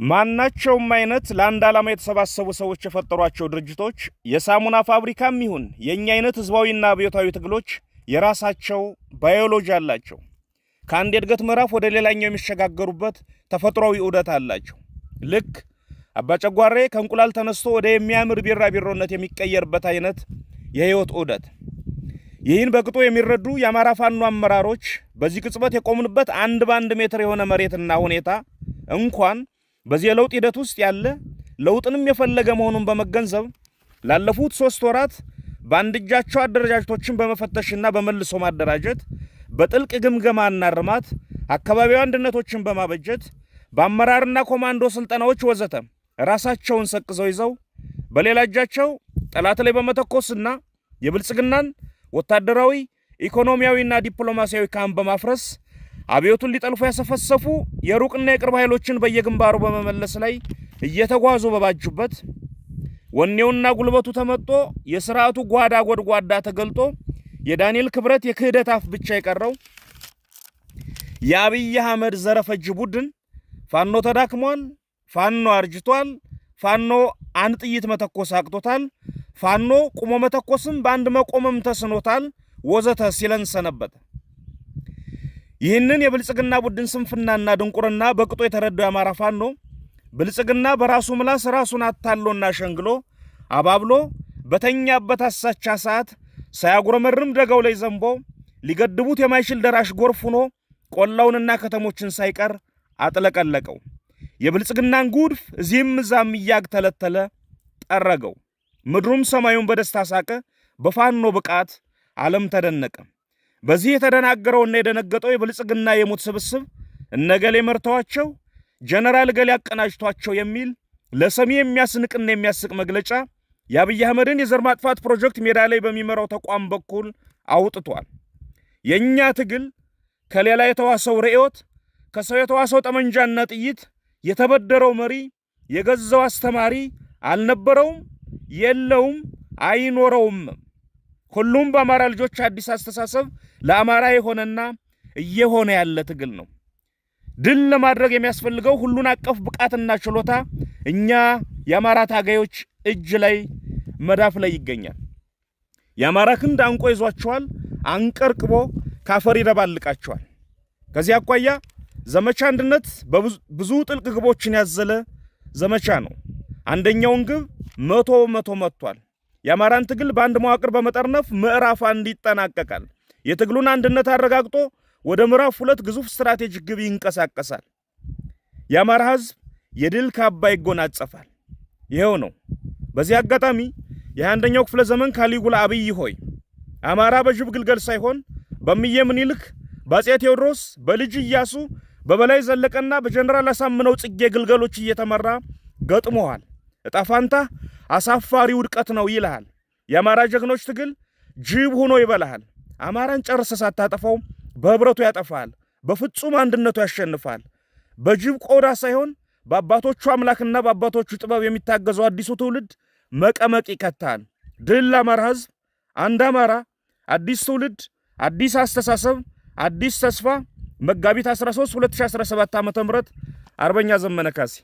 ማናቸውም አይነት ለአንድ ዓላማ የተሰባሰቡ ሰዎች የፈጠሯቸው ድርጅቶች የሳሙና ፋብሪካም ይሁን የኛ አይነት ህዝባዊና አብዮታዊ ትግሎች የራሳቸው ባዮሎጂ አላቸው። ከአንድ የእድገት ምዕራፍ ወደ ሌላኛው የሚሸጋገሩበት ተፈጥሯዊ ዑደት አላቸው። ልክ አባጨጓሬ ከእንቁላል ተነስቶ ወደ የሚያምር ቢራቢሮነት የሚቀየርበት አይነት የህይወት ዑደት። ይህን በቅጡ የሚረዱ የአማራ ፋኖ አመራሮች በዚህ ቅጽበት የቆሙንበት አንድ ባንድ ሜትር የሆነ መሬትና ሁኔታ እንኳን በዚህ የለውጥ ሂደት ውስጥ ያለ ለውጥንም የፈለገ መሆኑን በመገንዘብ ላለፉት 3 ወራት በአንድ እጃቸው አደረጃጀቶችን በመፈተሽና በመልሶ ማደራጀት በጥልቅ ግምገማና እርማት አካባቢያዊ አንድነቶችን በማበጀት በአመራርና ኮማንዶ ስልጠናዎች ወዘተ ራሳቸውን ሰቅዘው ይዘው በሌላ እጃቸው ጠላት ላይ በመተኮስና የብልጽግናን ወታደራዊ ኢኮኖሚያዊና ዲፕሎማሲያዊ ካምፕ በማፍረስ አብዮቱን ሊጠልፉ ያሰፈሰፉ የሩቅና የቅርብ ኃይሎችን በየግንባሩ በመመለስ ላይ እየተጓዙ በባጁበት ወኔውና ጉልበቱ ተመጦ የሥርዓቱ ጓዳ ጎድጓዳ ተገልጦ የዳንኤል ክብረት የክህደት አፍ ብቻ የቀረው የአብይ አህመድ ዘረፈጅ ቡድን ፋኖ ተዳክሟል፣ ፋኖ አርጅቷል፣ ፋኖ አንድ ጥይት መተኮስ አቅቶታል፣ ፋኖ ቁሞ መተኮስም በአንድ መቆምም ተስኖታል ወዘተ ሲለን ሰነበተ። ይህንን የብልጽግና ቡድን ስንፍናና ድንቁርና በቅጦ የተረዳው የአማራ ፋኖ ብልጽግና በራሱ ምላስ ራሱን አታሎና ሸንግሎ አባብሎ በተኛበት አሳቻ ሰዓት ሳያጉረመርም ደጋው ላይ ዘንቦ ሊገድቡት የማይችል ደራሽ ጎርፍ ሆኖ ቆላውንና ከተሞችን ሳይቀር አጥለቀለቀው። የብልጽግናን ጉድፍ እዚህም እዛም እያግተለተለ ጠረገው። ምድሩም ሰማዩን በደስታ ሳቀ። በፋኖ ብቃት ዓለም ተደነቀ። በዚህ የተደናገረውና የደነገጠው የብልጽግና የሞት ስብስብ እነገሌ መርተዋቸው ጀነራል ገሌ ያቀናጅቷቸው የሚል ለሰሚ የሚያስንቅና የሚያስቅ መግለጫ የአብይ አህመድን የዘር ማጥፋት ፕሮጀክት ሜዳ ላይ በሚመራው ተቋም በኩል አውጥቷል። የኛ ትግል ከሌላ የተዋሰው ርዕዮት፣ ከሰው የተዋሰው ጠመንጃና ጥይት፣ የተበደረው መሪ፣ የገዛው አስተማሪ አልነበረውም፣ የለውም፣ አይኖረውም። ሁሉም በአማራ ልጆች አዲስ አስተሳሰብ ለአማራ የሆነና እየሆነ ያለ ትግል ነው። ድል ለማድረግ የሚያስፈልገው ሁሉን አቀፍ ብቃትና ችሎታ እኛ የአማራ ታጋዮች እጅ ላይ መዳፍ ላይ ይገኛል። የአማራ ክንድ አንቆ ይዟቸዋል፣ አንቀርቅቦ ካፈር ይደባልቃቸዋል። ከዚህ አኳያ ዘመቻ አንድነት ብዙ ጥልቅ ግቦችን ያዘለ ዘመቻ ነው። አንደኛውን ግብ 100 መጥቷል። የአማራን ትግል በአንድ መዋቅር በመጠርነፍ ምዕራፍ 1 ይጠናቀቃል። የትግሉን አንድነት አረጋግጦ ወደ ምዕራፍ 2 ግዙፍ ስትራቴጂክ ግብ ይንቀሳቀሳል። የአማራ ህዝብ የድል ካባ ይጎናጸፋል። ይሄው ነው። በዚህ አጋጣሚ የ21ኛው ክፍለ ዘመን ካሊጉላ አብይ ሆይ አማራ በጅብ ግልገል ሳይሆን በእምዬ ምኒልክ፣ በአፄ ቴዎድሮስ፣ በልጅ ኢያሱ፣ በበላይ ዘለቀና በጀነራል አሳምነው ጽጌ ግልገሎች እየተመራ ገጥሞሃል። እጣፋንታ አሳፋሪ ውድቀት ነው ይልሃል። የአማራ ጀግኖች ትግል ጅብ ሆኖ ይበላሃል። አማራን ጨርሰ ሳታጠፋው በህብረቱ ያጠፋል፣ በፍጹም አንድነቱ ያሸንፋል። በጅብ ቆዳ ሳይሆን በአባቶቹ አምላክና በአባቶቹ ጥበብ የሚታገዘው አዲሱ ትውልድ መቀመቅ ይከታል። ድል ለአማራ ህዝብ! አንድ አማራ፣ አዲስ ትውልድ፣ አዲስ አስተሳሰብ፣ አዲስ ተስፋ። መጋቢት 13 2017 ዓ.ም አርበኛ ዘመነ ካሴ